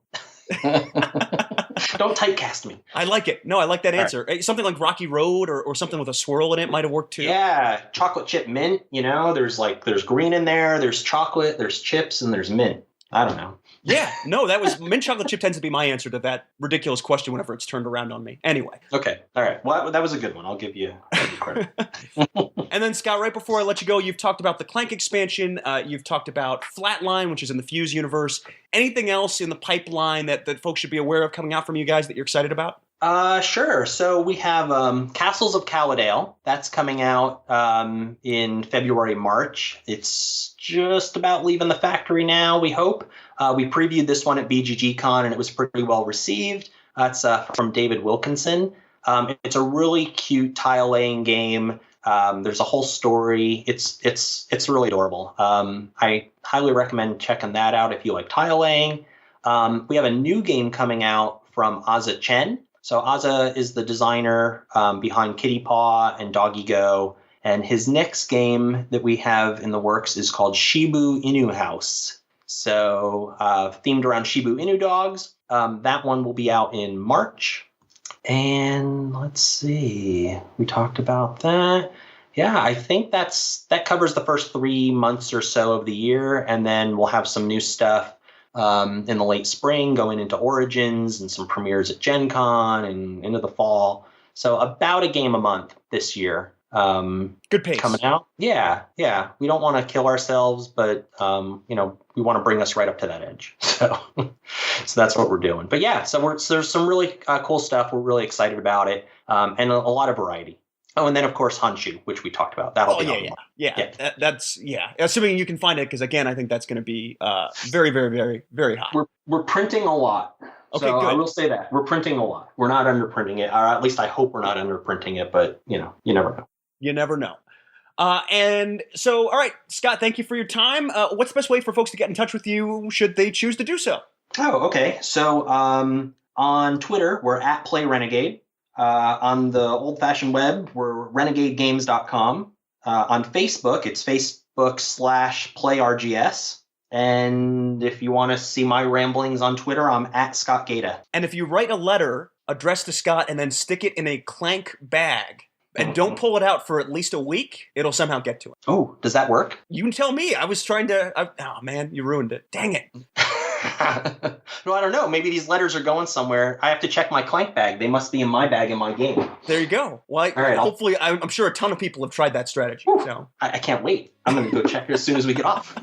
Don't typecast me. I like it. No, I like that answer. Right. Something like Rocky Road or something with a swirl in it might have worked too. Yeah, chocolate chip mint. You know, there's green in there. There's chocolate. There's chips, and there's mint. I don't know. Yeah, no, that was mint chocolate chip tends to be my answer to that ridiculous question whenever it's turned around on me. Anyway. Okay. All right. Well, that was a good one. I'll give you credit. And then, Scott, right before I let you go, you've talked about the Clank expansion. You've talked about Flatline, which is in the Fuse universe. Anything else in the pipeline that folks should be aware of coming out from you guys that you're excited about? Sure. So we have Castles of Callidale. That's coming out in February, March. It's just about leaving the factory now, we hope. We previewed this one at BGGCon, and it was pretty well received. It's from David Wilkinson. It's a really cute tile-laying game. There's a whole story. It's really adorable. I highly recommend checking that out if you like tile-laying. We have a new game coming out from Aza Chen. So Aza is the designer behind Kitty Paw and Doggy Go. And his next game that we have in the works is called Shibu Inu House. So themed around Shibu Inu dogs. That one will be out in March. And let's see, we talked about that. Yeah, I think that covers the first 3 months or so of the year. And then we'll have some new stuff in the late spring going into Origins and some premieres at Gen Con and into the fall. So about a game a month this year. Good pace. Coming out. Yeah. We don't want to kill ourselves, but, we want to bring us right up to that edge. So that's what we're doing. But yeah, so there's some really cool stuff. We're really excited about it. And a lot of variety. Oh, and then of course Honshu, which we talked about. That'll be That's assuming you can find it, because again, I think that's going to be very, very, very, very high. We're printing a lot. Okay, so good. I will say that we're printing a lot. We're not underprinting it, or at least I hope we're not underprinting it. But you never know. You never know. And so, all right, Scott, thank you for your time. What's the best way for folks to get in touch with you should they choose to do so? Oh, okay. So on Twitter, we're at PlayRenegade. On the old-fashioned web, we're renegadegames.com. On Facebook, it's Facebook.com/PlayRGS. And if you want to see my ramblings on Twitter, I'm at Scott Gaeta. And if you write a letter addressed to Scott and then stick it in a Clank bag and don't pull it out for at least a week, it'll somehow get to it. Oh, does that work? You can tell me. I was trying to... oh, man, you ruined it. Dang it. Well, I don't know. Maybe these letters are going somewhere. I have to check my Clank bag. They must be in my bag in my game. There you go. Well, all right, hopefully, I'm sure a ton of people have tried that strategy. So I can't wait. I'm going to go check it as soon as we get off.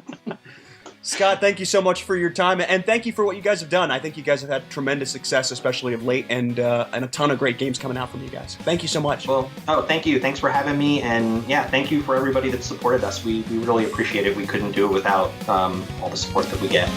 Scott, thank you so much for your time, and thank you for what you guys have done. I think you guys have had tremendous success, especially of late, and a ton of great games coming out from you guys. Thank you so much. Well, thank you. Thanks for having me, and yeah, thank you for everybody that supported us. We really appreciate it. We couldn't do it without all the support that we get.